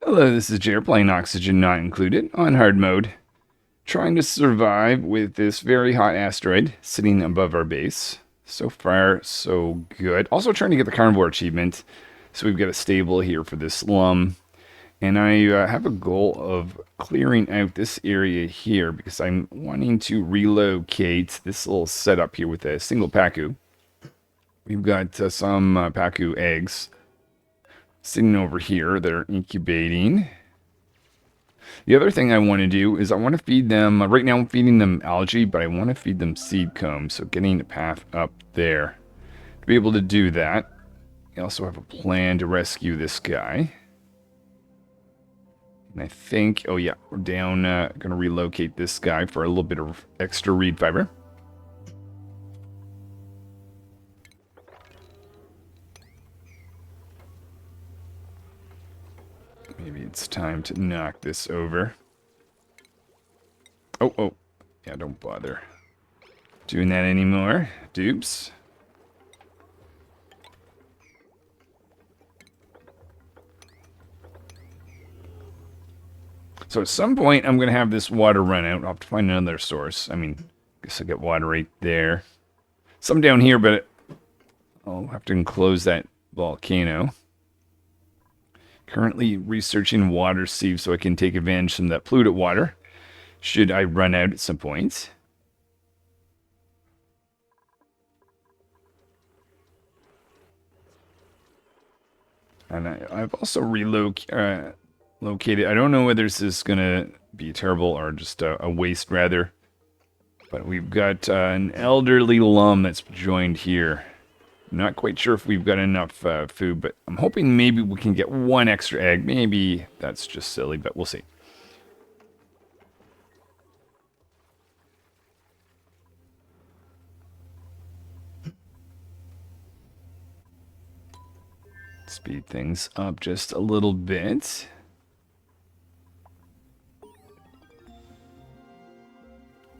Hello, this is Jer playing Oxygen Not Included on hard mode. Trying to survive with this very hot asteroid sitting above our base. So far, so good. Also trying to get the carnivore achievement. So we've got a stable here for this slum. And I have a goal of clearing out this area here because I'm wanting to relocate this little setup here with a single Pacu. We've got some Pacu eggs sitting over here that are incubating. The other thing I want to do is I want to feed them, right now I'm feeding them algae, but I want to feed them seed combs, so getting a path up there. To be able to do that, I also have a plan to rescue this guy. And I think, oh yeah, we're down, going to relocate this guy for a little bit of extra reed fiber. Maybe it's time to knock this over. Oh, yeah, don't bother doing that anymore, dupes. So at some point, I'm going to have this water run out. I'll have to find another source. I mean, I guess I get water right there. Some down here, but I'll have to enclose that volcano. Currently researching water sieve so I can take advantage of some of that polluted water, should I run out at some point. And I've also located, I don't know whether this is going to be terrible or just a waste rather, but we've got an elderly lum that's joined here. I'm not quite sure if we've got enough food, but I'm hoping maybe we can get one extra egg. Maybe that's just silly, but we'll see. Speed things up just a little bit.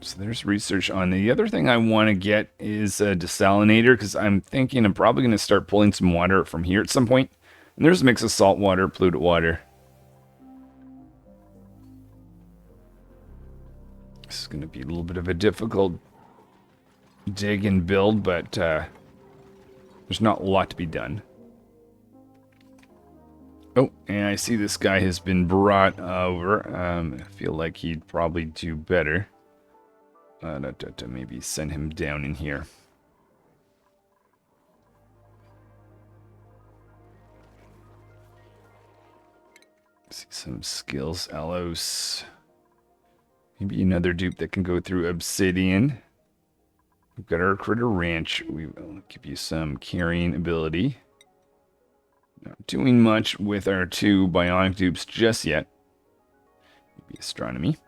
So there's research on the other thing I want to get is a desalinator because I'm thinking I'm probably going to start pulling some water from here at some point. And there's a mix of salt water, polluted water. This is going to be a little bit of a difficult dig and build, but there's not a lot to be done. Oh, and I see this guy has been brought over. I feel like he'd probably do better. To maybe send him down in here. See some skills. Alos. Maybe another dupe that can go through obsidian. We've got our critter ranch. We will give you some carrying ability. Not doing much with our two bionic dupes just yet. Maybe astronomy.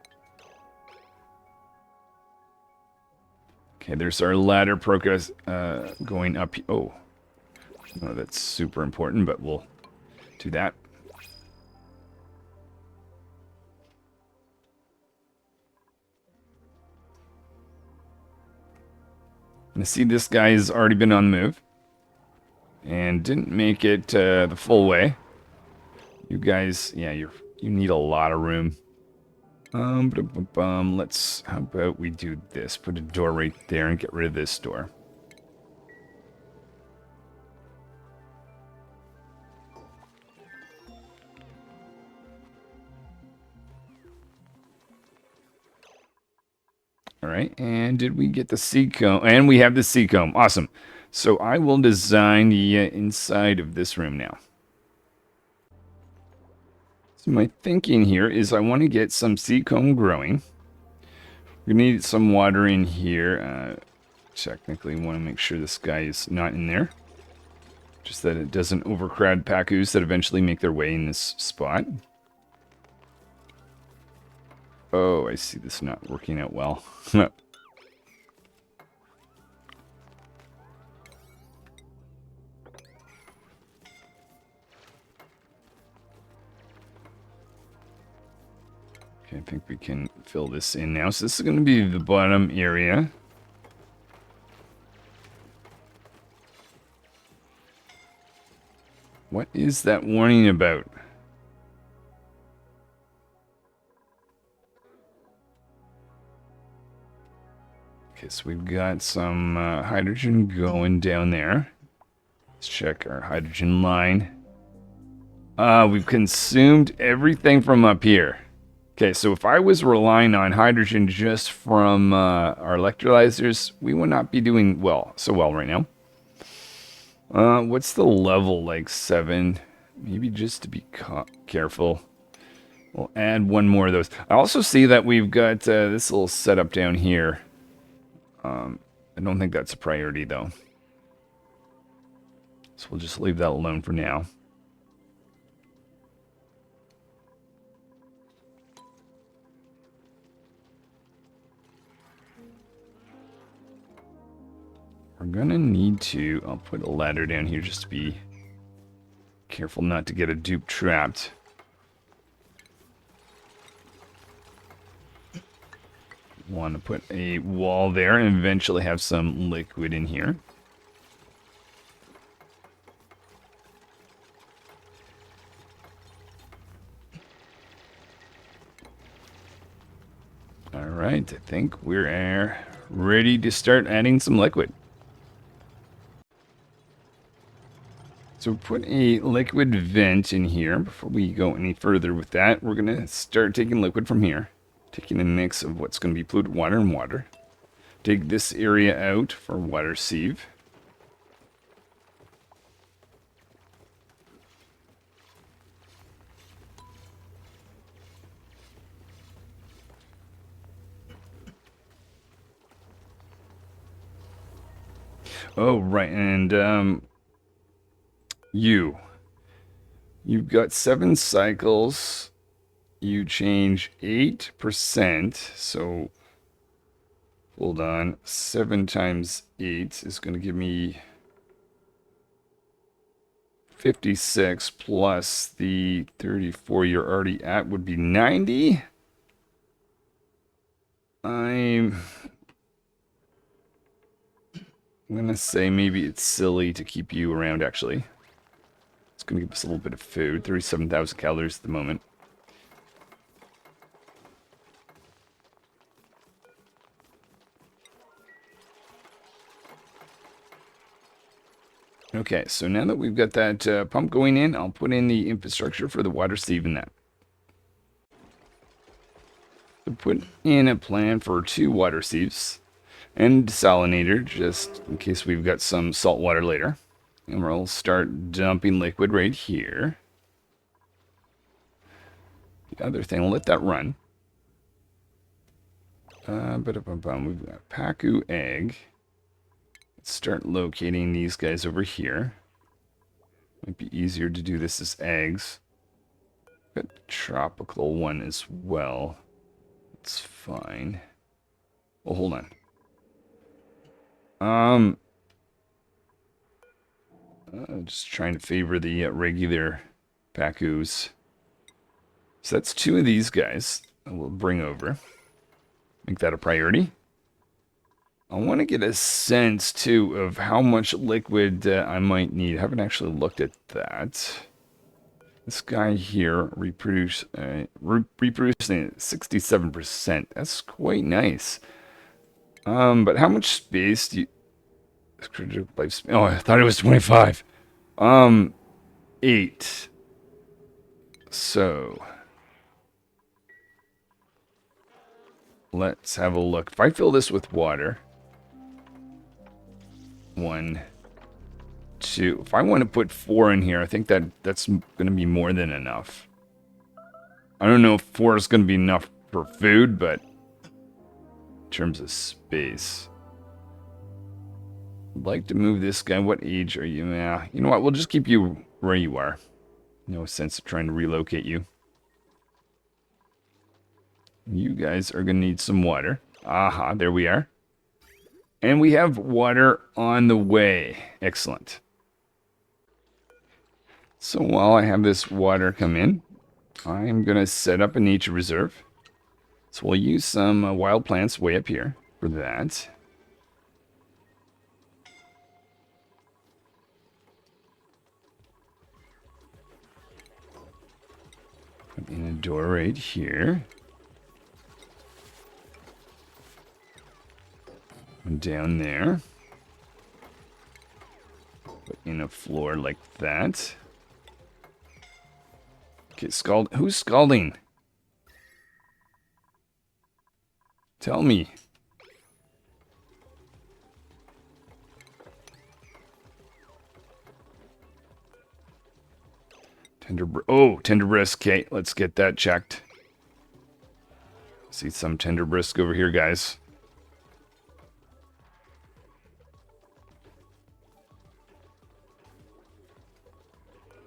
Okay, there's our ladder progress going up. Oh, no, that's super important, but we'll do that. And see, this guy has already been on the move and didn't make it the full way. You guys, yeah, you need a lot of room. Let's, how about we do this? Put a door right there and get rid of this door. All right, and did we get the seed comb? And we have the seed comb. Awesome. So I will design the inside of this room now. So my thinking here is I want to get some seed comb growing. We need some water in here. Technically, want to make sure this guy is not in there. Just that it doesn't overcrowd Pacus that eventually make their way in this spot. Oh, I see this not working out well. Okay, I think we can fill this in now. So this is going to be the bottom area. What is that warning about? Okay, so we've got some hydrogen going down there. Let's check our hydrogen line. We've consumed everything from up here. Okay, so if I was relying on hydrogen just from our electrolyzers, we would not be doing so well right now. What's the level? Like 7? Maybe just to be careful. We'll add one more of those. I also see that we've got this little setup down here. I don't think that's a priority, though. So we'll just leave that alone for now. We're going to need to... I'll put a ladder down here just to be careful not to get a dupe trapped. Want to put a wall there and eventually have some liquid in here. Alright, I think we're ready to start adding some liquid. So put a liquid vent in here. Before we go any further with that, we're going to start taking liquid from here. Taking a mix of what's going to be polluted water and water. Dig this area out for water sieve. Oh, right, and you've got 7 cycles. You change 8%, so hold on, 7 times 8 is going to give me 56 plus the 34 you're already at would be 90. I'm going to say maybe it's silly to keep you around, actually. It's going to give us a little bit of food, 37,000 calories at the moment. Okay, so now that we've got that pump going in, I'll put in the infrastructure for the water sieve in that. So put in a plan for 2 water sieves and desalinator, just in case we've got some salt water later. And we'll start dumping liquid right here. The other thing, we'll let that run. We've got Pacu egg. Let's start locating these guys over here. Might be easier to do this as eggs. Got a tropical one as well. It's fine. Oh, hold on. Just trying to favor the regular Pacus. So that's 2 of these guys that we'll bring over. Make that a priority. I want to get a sense, too, of how much liquid I might need. I haven't actually looked at that. This guy here reproducing at 67%. That's quite nice. But how much space do you... Critical lifespan. Oh, I thought it was 25. 8. So... let's have a look. If I fill this with water... 1, 2. If I want to put 4 in here, I think that's going to be more than enough. I don't know if 4 is going to be enough for food, but in terms of space, I'd like to move this guy. What age are you? You know what? We'll just keep you where you are. No sense of trying to relocate you. You guys are going to need some water. Aha, there we are. And we have water on the way. Excellent. So while I have this water come in, I'm going to set up a nature reserve. So we'll use some wild plants way up here for that. Put in a door right here. One down there. Put in a floor like that. Okay, scald. Who's scalding? Tell me. Tender brisk. Okay, let's get that checked. See some tender brisk over here, guys.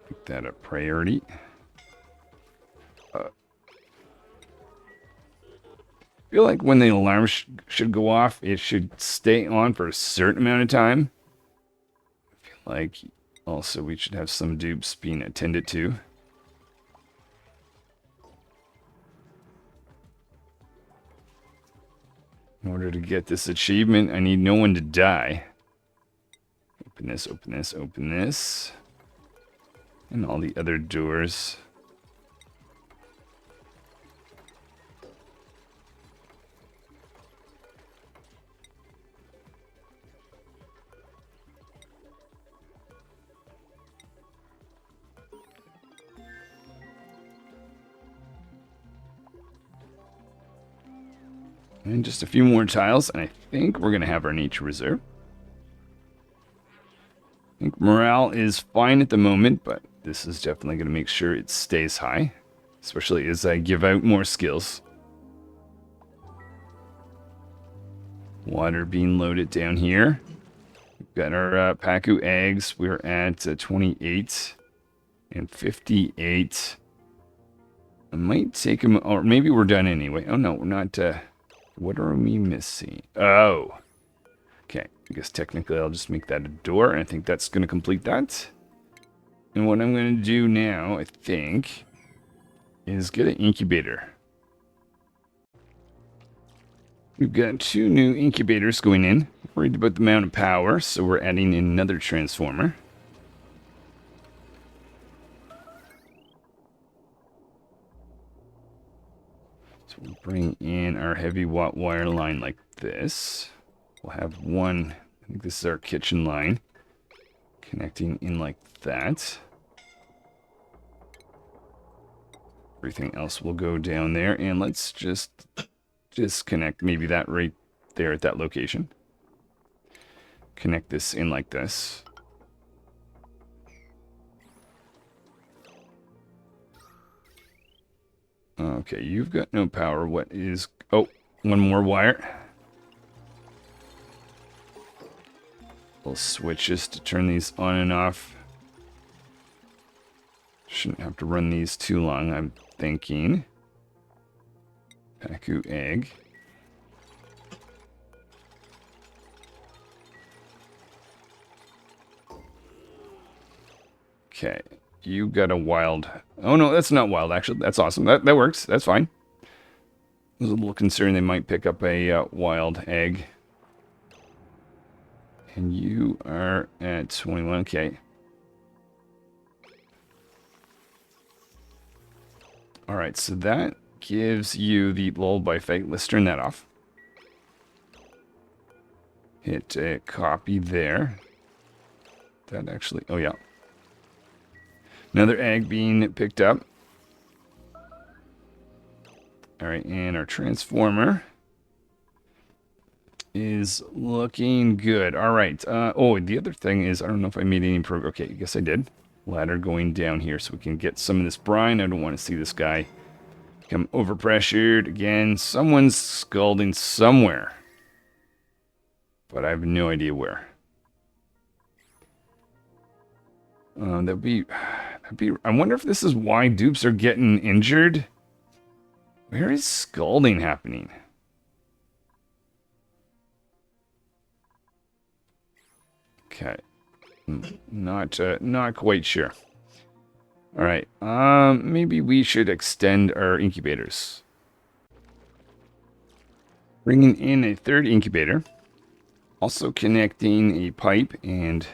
Make that a priority. I feel like when the alarm should go off, it should stay on for a certain amount of time. I feel like also we should have some dupes being attended to. In order to get this achievement, I need no one to die. Open this, open this, open this. And all the other doors. And just a few more tiles, and I think we're going to have our nature reserve. I think morale is fine at the moment, but this is definitely going to make sure it stays high, especially as I give out more skills. Water being loaded down here. We've got our Pacu eggs. We're at 28 and 58. I might take them, or maybe we're done anyway. Oh no, we're not. What are we missing? Oh. Okay, I guess technically I'll just make that a door, and I think that's going to complete that. And what I'm going to do now, I think, is get an incubator. We've got 2 new incubators going in. Worried about the amount of power, so we're adding in another transformer. So we'll bring in our heavy watt wire line like this. We'll have one, I think this is our kitchen line, connecting in like that. Everything else will go down there, and let's just disconnect maybe that right there at that location. Connect this in like this. Okay, you've got no power. What is... Oh, one more wire. We'll switch this to turn these on and off. Shouldn't have to run these too long, I'm thinking. Pacu egg. Okay, you got a wild... Oh no, that's not wild, actually. That's awesome. That works. That's fine. I was a little concerned they might pick up a wild egg. And you are at 21. Okay. Alright, so that gives you the lullaby fight. Let's turn that off. Hit copy there. That actually... Oh, yeah. Another egg being picked up. Alright, and our transformer is looking good. Alright. Oh, the other thing is, I don't know if I made any progress. Okay, I guess I did. Ladder going down here so we can get some of this brine. I don't want to see this guy become overpressured. Again, someone's scalding somewhere. But I have no idea where. That'd be... I wonder if this is why dupes are getting injured. Where is scalding happening? Okay. Not quite sure. All right. Maybe we should extend our incubators. Bringing in a third incubator. Also connecting a pipe and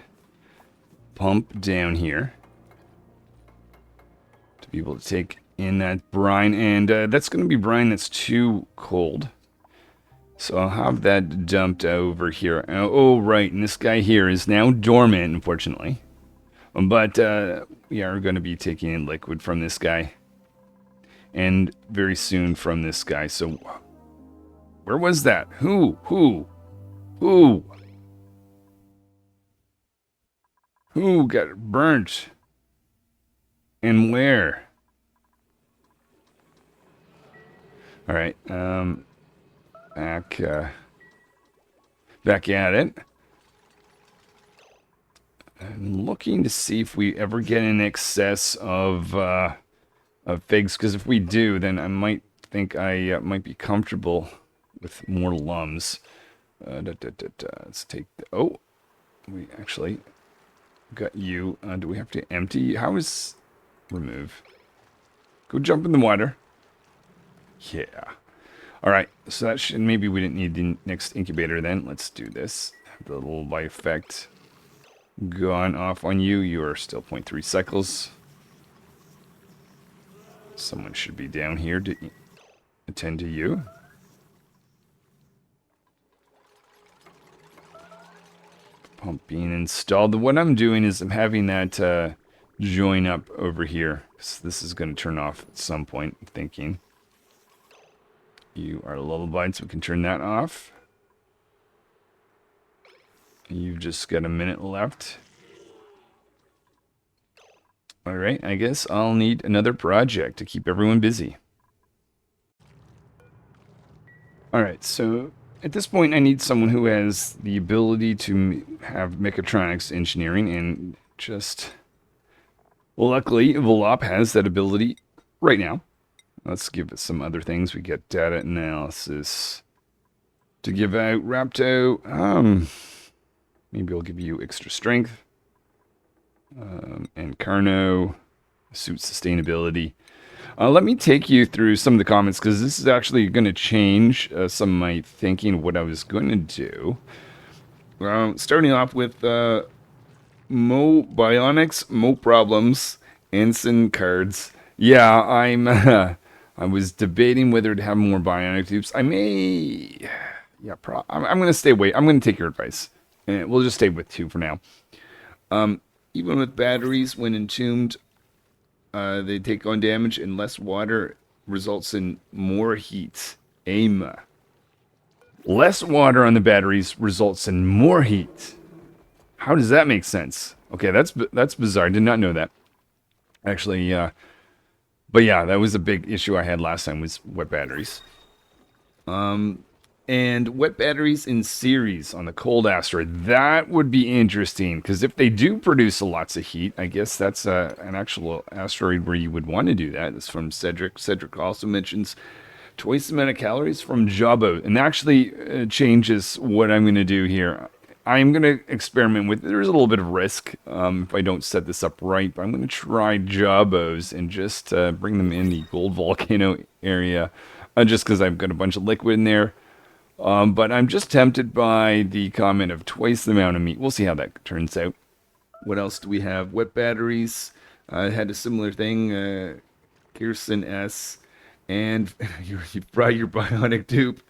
pump down here. To be able to take in that brine. And that's going to be brine that's too cold. So I'll have that dumped over here. Oh, right, and this guy here is now dormant, unfortunately. But we are going to be taking in liquid from this guy. And very soon from this guy. So, where was that? Who? Who got burnt? And where? Alright, back at it. I'm looking to see if we ever get in excess of figs, because if we do, then I might think I might be comfortable with more lums. Let's take the... Oh, we actually got you. Do we have to empty? How is... Remove. Go jump in the water. Yeah. Alright, so that should... Maybe we didn't need the next incubator then. Let's do this. The little by effect gone off on you. You are still 0.3 cycles. Someone should be down here to attend to you. Pump being installed. What I'm doing is I'm having that join up over here. So this is going to turn off at some point, I'm thinking. You are lullabied, so we can turn that off. You've just got a minute left. Alright, I guess I'll need another project to keep everyone busy. Alright, so at this point I need someone who has the ability to have mechatronics engineering, and just... Well, luckily, Volop has that ability right now. Let's give it some other things. We get data analysis to give out. Rapto, maybe I'll give you extra strength. And Carno, suit sustainability. Let me take you through some of the comments, because this is actually going to change some of my thinking of what I was going to do. Starting off with Mo Bionics, Mo Problems, Ensign Cards. Yeah, I was debating whether to have more Bionic dupes. I may... Yeah, I'm going to stay away. I'm going to take your advice. And we'll just stay with 2 for now. Even with batteries, when entombed, they take on damage, and less water results in more heat. Aim. Less water on the batteries results in more heat. How does that make sense? Okay, that's bizarre. I did not know that. Actually, but yeah, that was a big issue I had last time, was wet batteries. And wet batteries in series on the cold asteroid. That would be interesting, because if they do produce lots of heat, I guess that's an actual asteroid where you would want to do that. It's from Cedric. Cedric also mentions twice the amount of calories from Jabba, and actually changes what I'm going to do here. I'm going to experiment with... There's a little bit of risk if I don't set this up right, but I'm going to try Jabos and just bring them in the gold volcano area, just because I've got a bunch of liquid in there. But I'm just tempted by the comment of twice the amount of meat. We'll see how that turns out. What else do we have? Wet batteries. Had a similar thing. Kirsten S. And you fry your bionic dupe.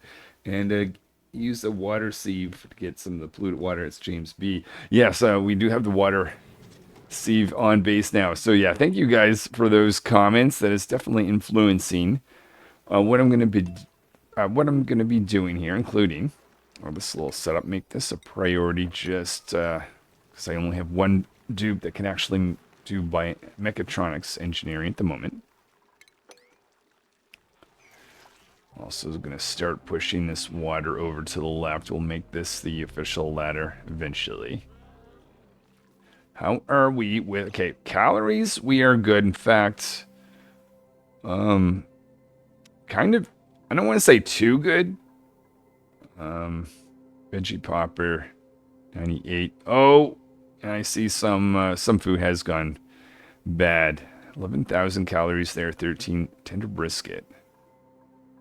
And use a water sieve to get some of the polluted water. It's James B. Yes, we do have the water sieve on base now. So yeah, thank you guys for those comments. That is definitely influencing what I'm going to be doing here, including this little setup. Make this a priority, just because I only have one dupe that can actually do by mechatronics engineering at the moment. Also going to start pushing this water over to the left. We'll make this the official ladder eventually. How are we with... Okay, calories, we are good. In fact, kind of... I don't want to say too good. Veggie popper, 98. Oh, and I see some food has gone bad. 11,000 calories there, 13 tender brisket.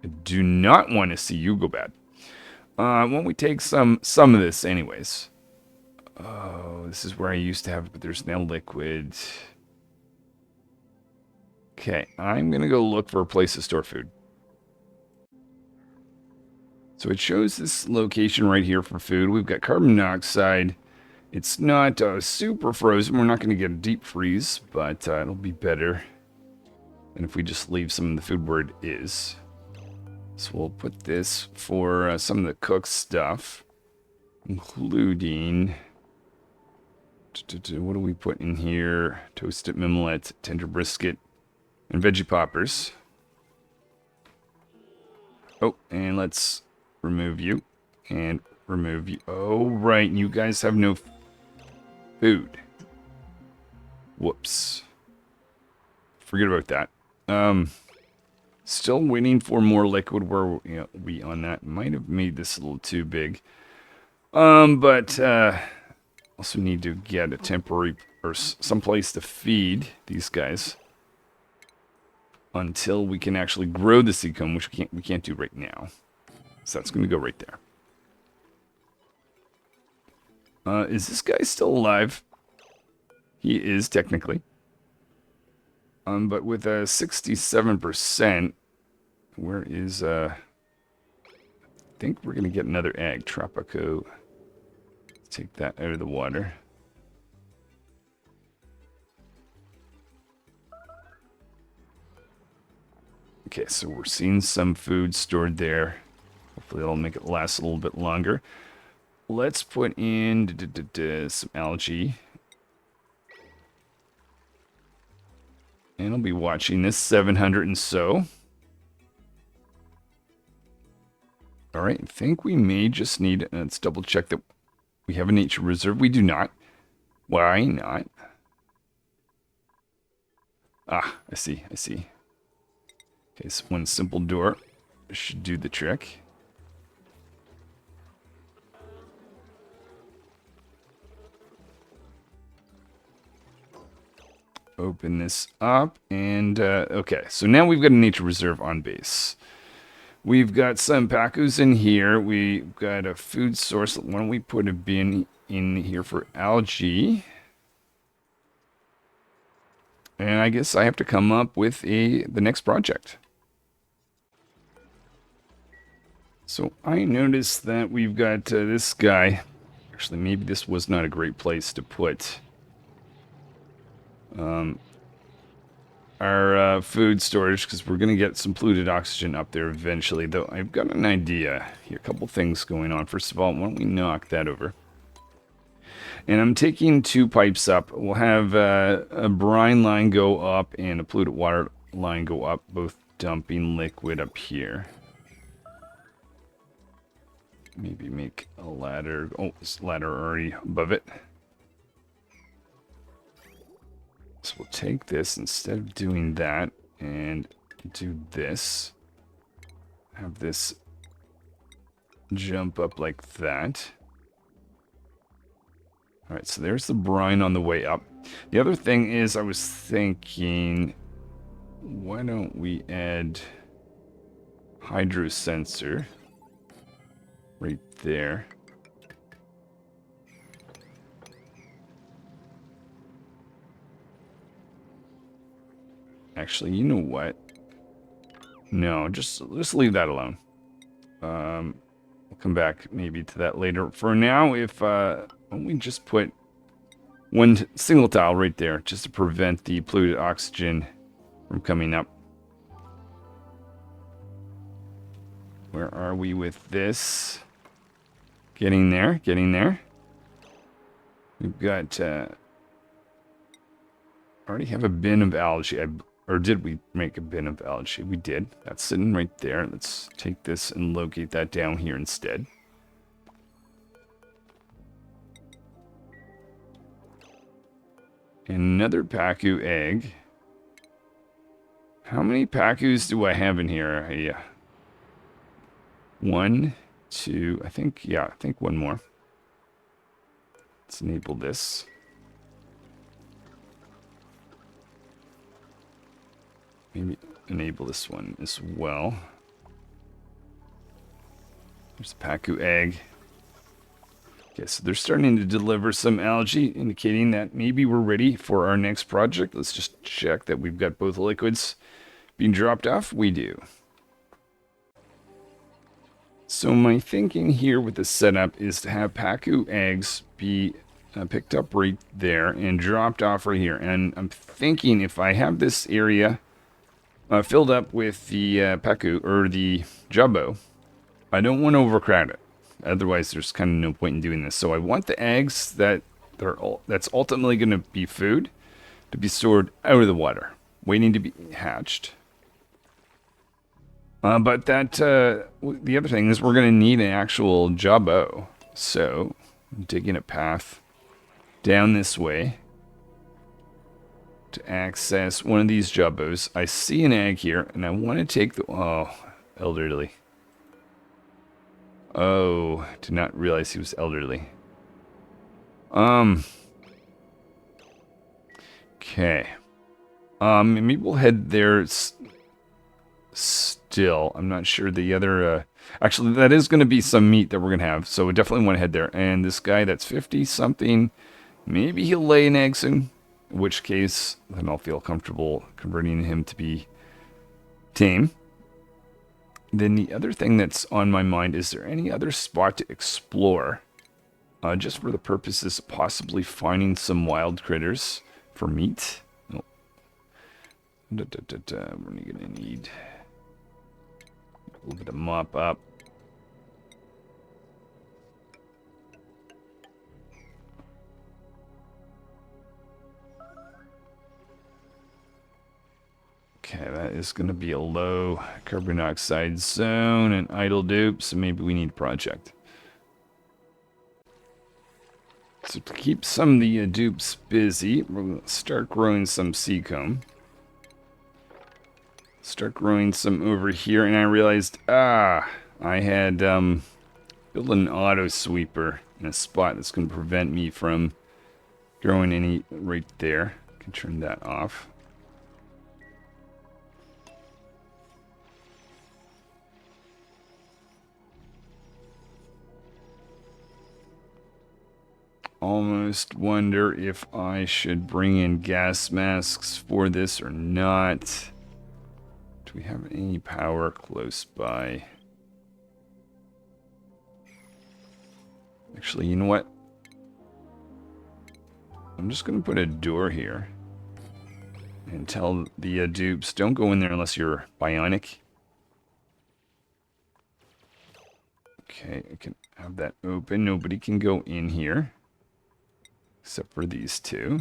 I do not want to see you go bad. Why don't we take some of this anyways? Oh, this is where I used to have it, but there's now liquid. Okay, I'm going to go look for a place to store food. So it shows this location right here for food. We've got carbon monoxide. It's not super frozen. We're not going to get a deep freeze, but it'll be better than if we just leave some of the food where it is. So we'll put this for some of the cooked stuff, including, what do we put in here? Toasted mimolette, tender brisket, and veggie poppers. Oh, and let's remove you, and remove you. Oh, right, you guys have no food. Whoops. Forget about that. Still waiting for more liquid. Where we on that? Might have made this a little too big. But also need to get a temporary or some place to feed these guys until we can actually grow the seed cone, which we can't do right now. So that's going to go right there. Is this guy still alive? He is technically. But with a 67%, where is I think we're gonna get another egg. Tropico. Take that out of the water. Okay, so we're seeing some food stored there. Hopefully that'll make it last a little bit longer. Let's put in some algae. And I'll be watching this 700 and so. Alright, I think we may just need, let's double check that we have a nature reserve. We do not. Why not? Ah, I see. Okay, so one simple door should do the trick. Open this up, and okay, so now we've got a nature reserve on base. We've got some Pacus in here. We've got a food source. Why don't we put a bin in here for algae? And I guess I have to come up with the next project. So I noticed that we've got this guy. Actually, maybe this was not a great place to put our food storage, because we're going to get some polluted oxygen up there eventually. Though I've got an idea here. A couple things going on. First of all, why don't we knock that over? And I'm taking 2 pipes up. We'll have a brine line go up and a polluted water line go up, both dumping liquid up here. Maybe make a ladder. Oh, this ladder already above it. So we'll take this instead of doing that and do this. Have this jump up like that. Alright, so there's the brine on the way up. The other thing is, I was thinking, why don't we add hydro sensor right there. Actually, you know what? No, just leave that alone. We'll come back maybe to that later. For now, if why don't we just put one single tile right there, just to prevent the polluted oxygen from coming up. Where are we with this? Getting there, getting there. We've got already have a bin of algae. Or did we make a bin of algae? We did. That's sitting right there. Let's take this and locate that down here instead. Another Pacu egg. How many Pacus do I have in here? Yeah. 1, 2, I think one more. Let's enable this. Maybe enable this one as well. There's a Pacu egg. Okay, so they're starting to deliver some algae, indicating that maybe we're ready for our next project. Let's just check that we've got both liquids being dropped off. We do. So my thinking here with the setup is to have Pacu eggs be picked up right there and dropped off right here. And I'm thinking if I have this area filled up with the Pacu or the Jumbo, I don't want to overcrowd it. Otherwise, there's kind of no point in doing this. So I want the eggs that's ultimately going to be food to be stored out of the water, waiting to be hatched. But the other thing is we're going to need an actual jumbo. So I'm digging a path down this way to access one of these jumbos. I see an egg here, and I want to take the... Oh, elderly. Oh, did not realize he was elderly. Okay. Maybe we'll head there still. I'm not sure the other... Actually, that is going to be some meat that we're going to have, so we definitely want to head there. And this guy that's 50-something, maybe he'll lay an egg soon, in which case, then I'll feel comfortable converting him to be tame. Then the other thing that's on my mind, is there any other spot to explore? Just for the purposes of possibly finding some wild critters for meat. Oh. We're going to need a little bit of mop up. Okay, that is going to be a low carbon dioxide zone and idle dupe, so maybe we need a project. So to keep some of the dupes busy, we're going to start growing some sea comb. Start growing some over here, and I realized, I had built an auto sweeper in a spot that's going to prevent me from growing any right there. I can turn that off. Almost wonder if I should bring in gas masks for this or not. Do we have any power close by? Actually, you know what? I'm just going to put a door here and tell the dupes, don't go in there unless you're bionic. Okay, I can have that open. Nobody can go in here except for these two.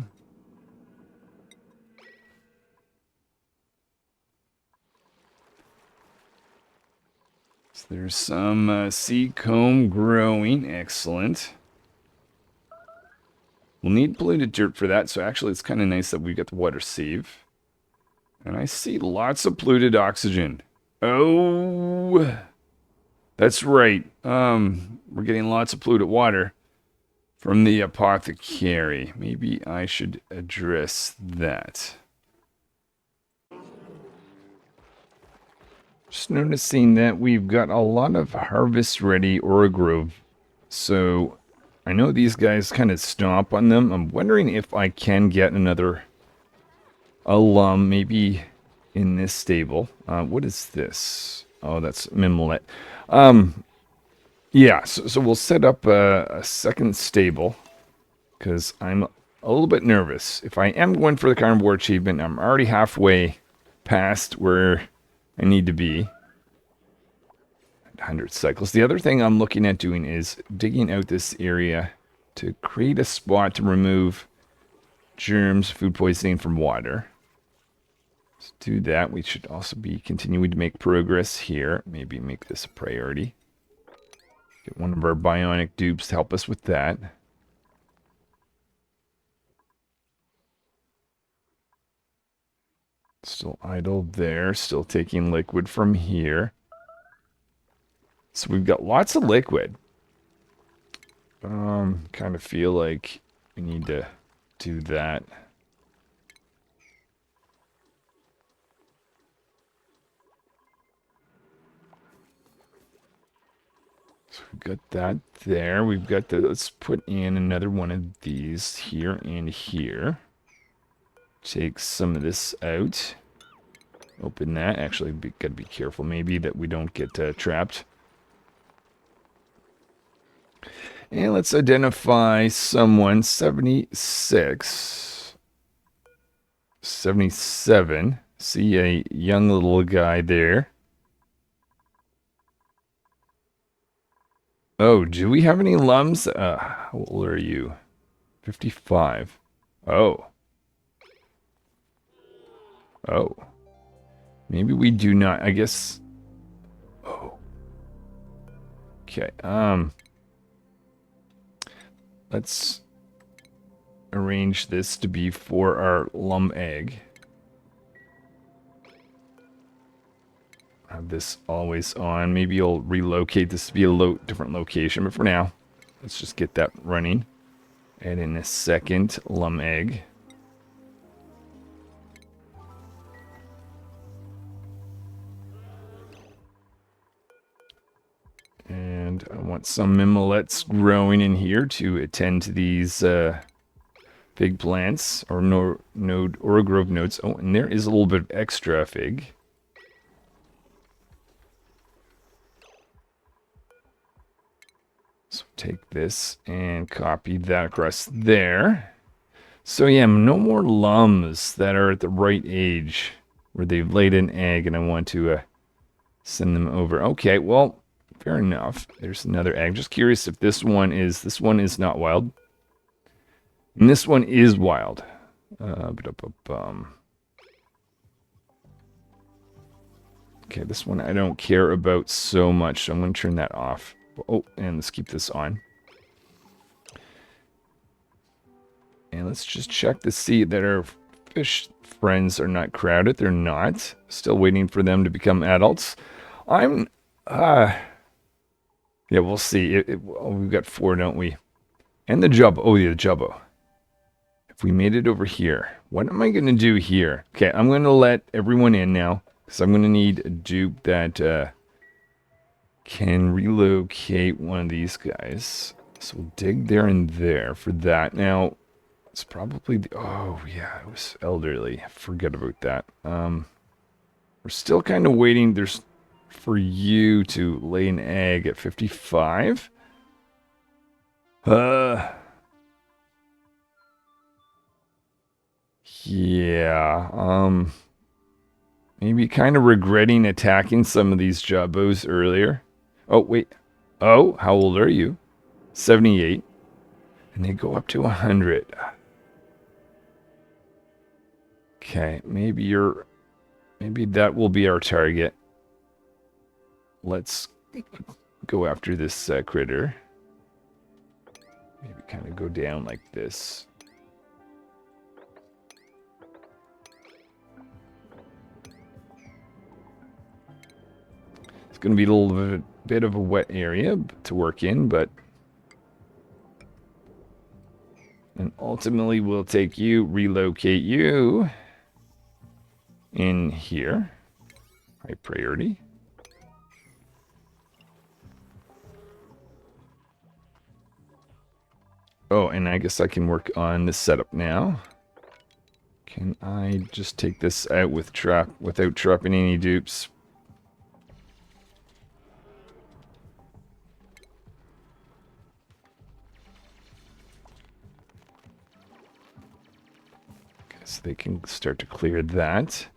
So there's some seed comb growing. Excellent. We'll need polluted dirt for that, so actually it's kind of nice that we get the water save. And I see lots of polluted oxygen. Oh, that's right. We're getting lots of polluted water from the apothecary. Maybe I should address that. Just noticing that we've got a lot of harvest ready ore grove. So I know these guys kind of stomp on them. I'm wondering if I can get another alum maybe in this stable. What is this? Oh, that's minimalette. Yeah, so we'll set up a second stable because I'm a little bit nervous. If I am going for the carnivore achievement, I'm already halfway past where I need to be. 100 cycles. The other thing I'm looking at doing is digging out this area to create a spot to remove germs, food poisoning from water. Let's do that. We should also be continuing to make progress here. Maybe make this a priority. Get one of our bionic dupes to help us with that. Still idle there. Still taking liquid from here. So we've got lots of liquid. Kind of feel like we need to do that. So we've got that there. We've got the, let's put in another one of these here and here. Take some of this out. Open that. Actually, gotta be careful maybe that we don't get trapped. And let's identify someone. 76. 77. See a young little guy there. Oh, do we have any lums? How old are you? 55. Oh. Oh. Maybe we do not. I guess. Oh. Okay. Let's arrange this to be for our lum egg. Have this always on. Maybe you'll relocate this to be a different location, but for now, let's just get that running. Add in a second lum egg. And I want some mimolets growing in here to attend to these fig plants or node or grove nodes. Oh, and there is a little bit of extra fig. So take this and copy that across there. So yeah, no more lums that are at the right age where they've laid an egg and I want to send them over. Okay, well, fair enough. There's another egg. Just curious if this one is not wild. And this one is wild. Okay, this one I don't care about so much, so I'm going to turn that off. Oh, and let's keep this on. And let's just check to see that our fish friends are not crowded. They're not. Still waiting for them to become adults. Yeah, we'll see. Oh, we've got 4, don't we? And the jubbo. Oh, yeah, the jubbo. If we made it over here, what am I going to do here? Okay, I'm going to let everyone in now, because I'm going to need a dupe that can relocate one of these guys. So we'll dig there and there for that. Now, it's probably the... Oh, yeah, it was elderly. Forget about that. We're still kind of waiting. There's for you to lay an egg at 55. Yeah, maybe kind of regretting attacking some of these jubbos earlier. Oh, wait. Oh, how old are you? 78. And they go up to 100. Okay, maybe that will be our target. Let's go after this critter. Maybe kind of go down like this. It's going to be a little bit of a wet area to work in, but... And ultimately we'll take you, relocate you in here. High priority. Oh, and I guess I can work on this setup now. Can I just take this out without trapping any dupes? So they can start to clear that.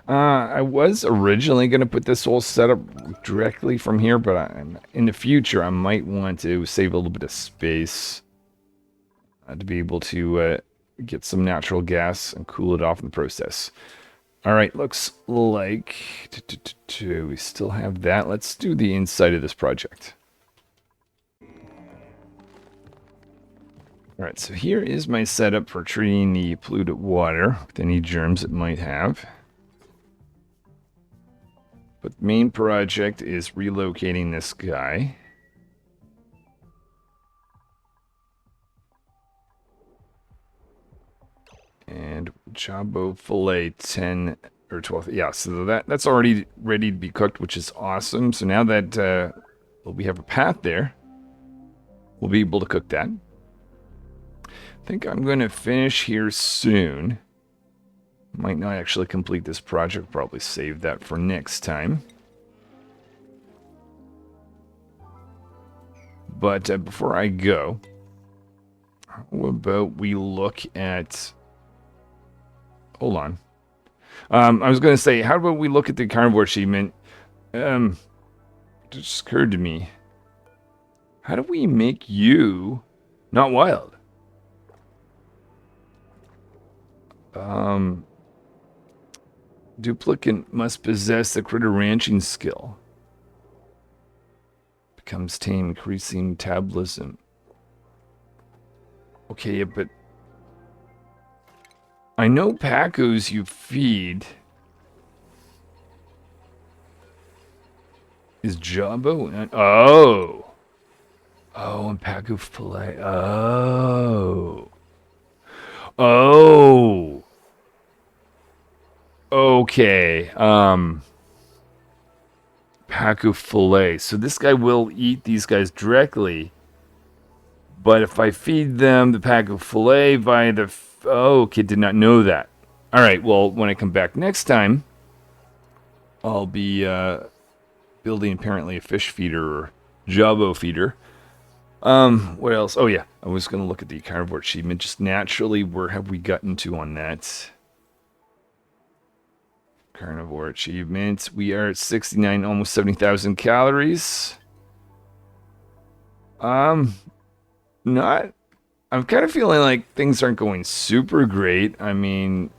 I was originally going to put this whole setup directly from here, but in the future I might want to save a little bit of space to be able to get some natural gas and cool it off in the process. All right, looks like we still have that. Let's do the inside of this project. All right, so here is my setup for treating the polluted water with any germs it might have. But the main project is relocating this guy. And Jabbo fillet 10 or 12. Yeah, so that's already ready to be cooked, which is awesome. So now that we have a path there, we'll be able to cook that. I think I'm going to finish here soon. Might not actually complete this project. Probably save that for next time. But before I go, how about we look at... Hold on. I was going to say, how about we look at the carnivore achievement? It just occurred to me. How do we make you not wild? Duplicant must possess the critter ranching skill. Becomes tame, increasing metabolism. Okay, but I know Pacus you feed is Jumbo. Oh. Oh, and Pacu fillet. Oh. Oh. Okay. Pacu fillet. So this guy will eat these guys directly. But if I feed them the Pacu fillet via the... Oh, okay, did not know that. Alright, well, when I come back next time, I'll be building apparently a fish feeder or Jabo feeder. What else? Oh, yeah, I was going to look at the carnivore achievement. Just naturally, where have we gotten to on that? Carnivore achievement. We are at 69, almost 70,000 calories. Not... I'm kind of feeling like things aren't going super great. I mean,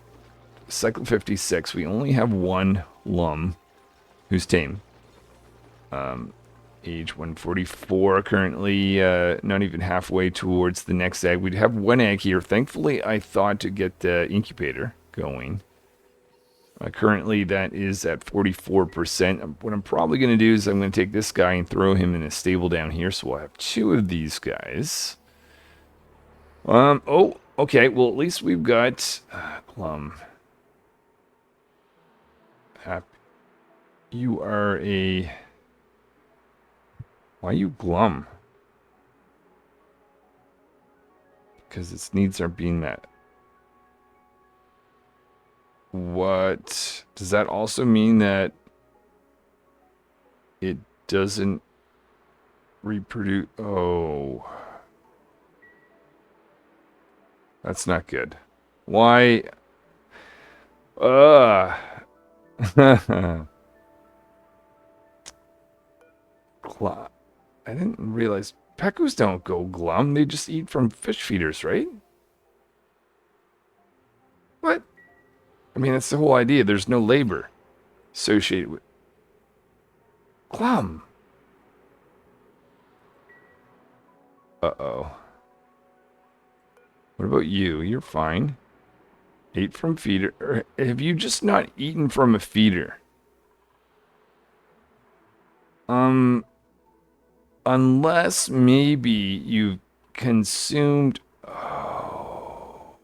cycle 56, we only have one lum who's tame. Age 144, currently not even halfway towards the next egg. We'd have one egg here. Thankfully, I thought to get the incubator going. Currently, that is at 44%. What I'm probably going to do is I'm going to take this guy and throw him in a stable down here. So we'll have two of these guys. Oh, okay. Well, at least we've got Plum. You are a... Why are you glum? Because its needs aren't being met. What? Does that also mean that it doesn't reproduce? Oh. That's not good. Why? I didn't realize Pacus don't go glum. They just eat from fish feeders, right? What? I mean, that's the whole idea. There's no labor associated with glum. Uh-oh. What about you? You're fine. Ate from feeder. Or have you just not eaten from a feeder? Unless maybe you've consumed... Oh.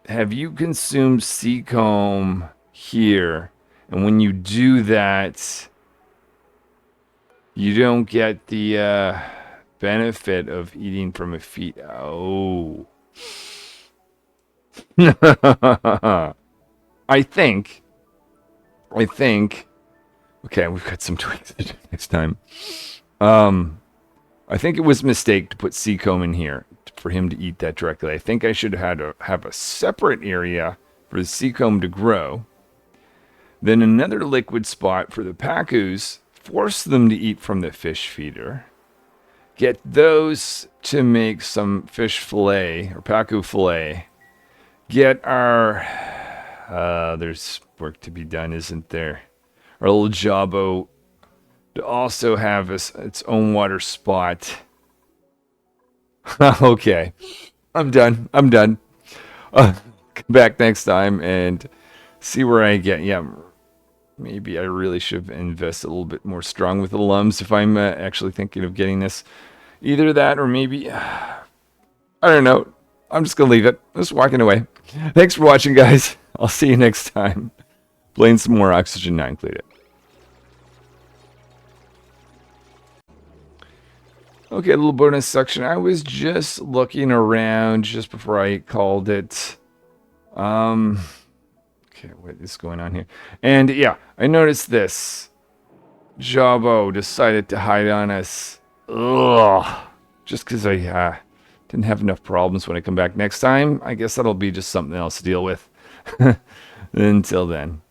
Have you consumed seacomb here? And when you do that, you don't get the benefit of eating from a feed. Oh. I think. Okay, we've got some tweaks to do next time. I think it was a mistake to put seacomb in here for him to eat that directly. I think I should have a separate area for the seacomb to grow. Then another liquid spot for the Pacus. Force them to eat from the fish feeder. Get those to make some fish fillet or Pacu fillet. Get our... there's work to be done, isn't there? Our little Jabo to also have its own water spot. Okay. I'm done. Come back next time and see where I get. Yeah, maybe I really should invest a little bit more strong with the alums if I'm actually thinking of getting this. Either that or maybe... I don't know. I'm just going to leave it. I'm just walking away. Thanks for watching, guys. I'll see you next time. Playing some more Oxygen 9 included. Okay, a little bonus section. I was just looking around just before I called it. Okay, what is going on here? And yeah, I noticed this. Jawbo decided to hide on us. Ugh. Just because I didn't have enough problems when I come back next time. I guess that'll be just something else to deal with. Until then.